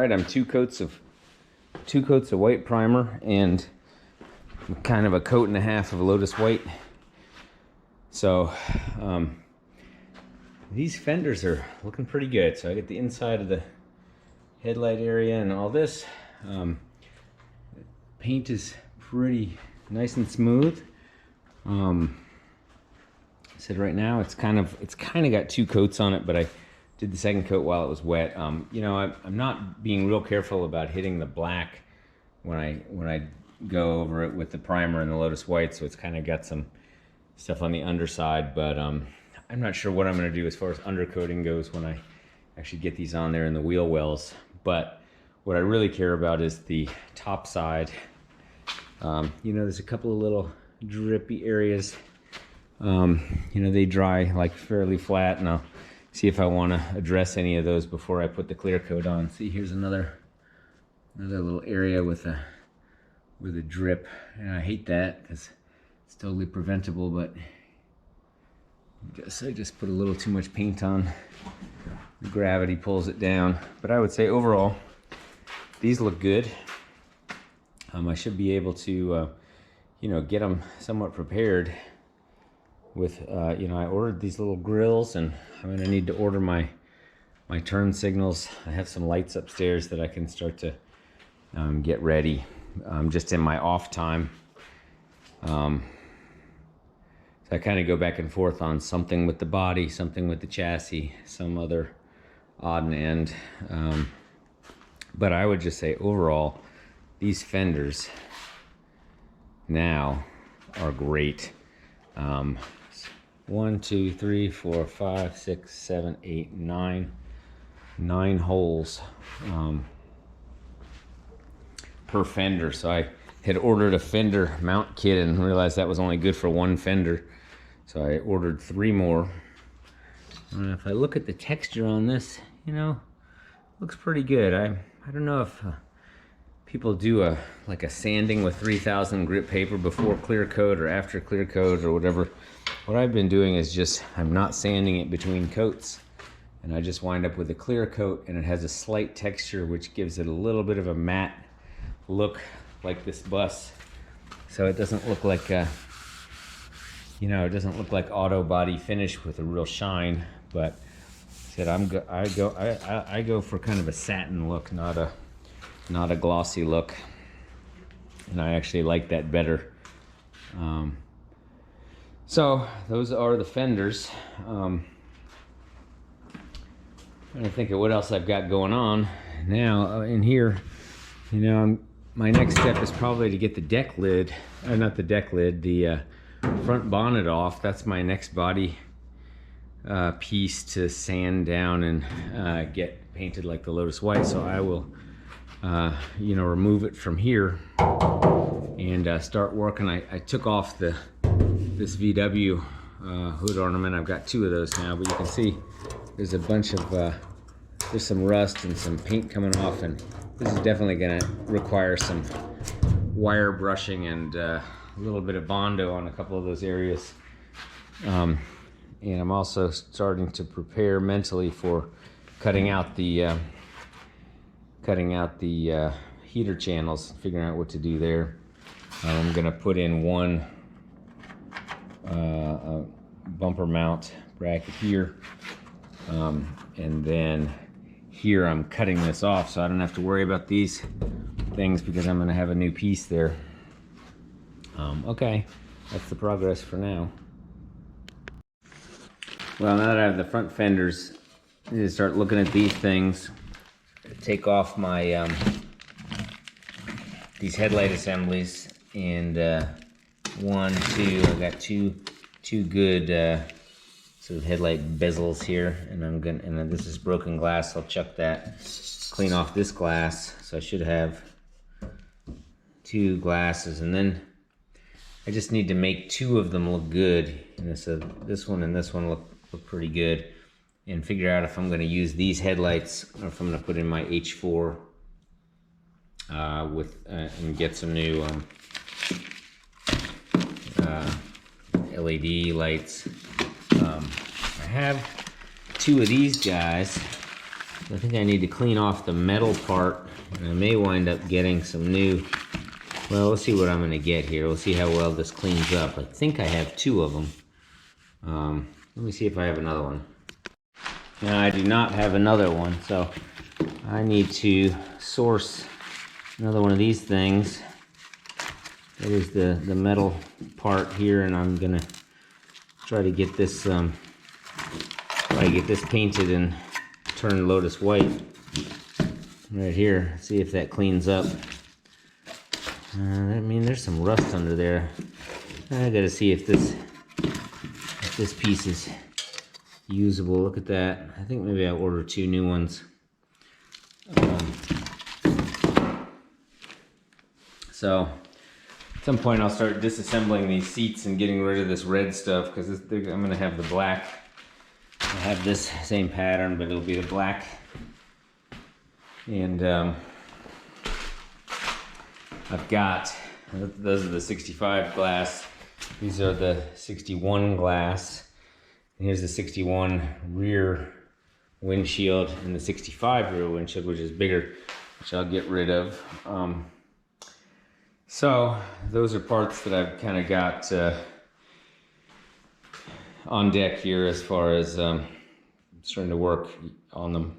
Headlight, I'm two coats of white primer and kind of a coat and a half of Lotus White. So these fenders are looking pretty good. So I get the inside of the headlight area and all this. Paint is pretty nice and smooth. I said right now it's kind of got two coats on it, but I did the second coat while it was wet. You know, I'm not being real careful about hitting the black when I go over it with the primer and the Lotus White, so it's kind of got some stuff on the underside, but I'm not sure what I'm going to do as far as undercoating goes when I actually get these on there in the wheel wells. But what I really care about is the top side. You know, there's a couple of little drippy areas. You know, they dry like fairly flat, and I'll see if I want to address any of those before I put the clear coat on. See, here's another little area with a drip, and I hate that because it's totally preventable, but I just put a little too much paint on. The gravity pulls it down. But I would say overall these look good. I should be able to you know, get them somewhat prepared with you know, I ordered these little grills, and I'm gonna need to order my turn signals. I have some lights upstairs that I can start to get ready just in my off time. So I kind of go back and forth on something with the body, something with the chassis, some other odd and end. But I would just say overall, these fenders now are great. 1, 2, 3, 4, 5, 6, 7, 8, 9 holes per fender. So I had ordered a fender mount kit and realized that was only good for one fender. So I ordered 3 more. And if I look at the texture on this, you know, looks pretty good. I don't know if people do like a sanding with 3000 grit paper before clear coat or after clear coat or whatever. What I've been doing is just, I'm not sanding it between coats, and I just wind up with a clear coat, and it has a slight texture which gives it a little bit of a matte look like this bus. So it doesn't look like you know, it doesn't look like auto body finish with a real shine, but I go for kind of a satin look, not a glossy look, and I actually like that better. So those are the fenders. I'm trying to think of what else I've got going on now in here. You know, my next step is probably to get the deck lid, not the deck lid, the front bonnet off. That's my next body piece to sand down and get painted like the Lotus White. So I will you know, remove it from here and start working. I took off this VW hood ornament. I've got 2 of those now, but you can see there's a bunch of there's some rust and some paint coming off, and this is definitely going to require some wire brushing and a little bit of Bondo on a couple of those areas. And I'm also starting to prepare mentally for cutting out the heater channels, figuring out what to do there. I'm gonna put in one bumper mount bracket here, and then here I'm cutting this off so I don't have to worry about these things because I'm gonna have a new piece there. Okay, that's the progress for now. Well, now that I have the front fenders, I need to start looking at these things. Take off my these headlight assemblies, and 1, 2. I got two good sort of headlight bezels here, and and then this is broken glass. I'll chuck that, clean off this glass. So I should have 2 glasses, and then I just need to make 2 of them look good. And so this one and this one look pretty good, and figure out if I'm going to use these headlights or if I'm going to put in my H4 and get some new LED lights. I have 2 of these guys I think I need to clean off the metal part, and I may wind up getting some new. Well, we'll see what I'm going to get here. We'll see how well this cleans up. I think I have 2 of them. Let me see if I have another one. No, I do not have another one, so I need to source another one of these things. It is the metal part here, and I'm gonna try to get this painted and turn Lotus White right here. See if that cleans up. I mean, there's some rust under there. I gotta see if this piece is usable. Look at that. I think maybe I'll order 2 new ones. So at some point I'll start disassembling these seats and getting rid of this red stuff, because I'm going to have the black. I'll have this same pattern, but it'll be the black. And I've got, those are the 65 glass. These are the 61 glass. And here's the 61 rear windshield and the 65 rear windshield, which is bigger, which I'll get rid of. So those are parts that I've kind of got on deck here, as far as starting to work on them.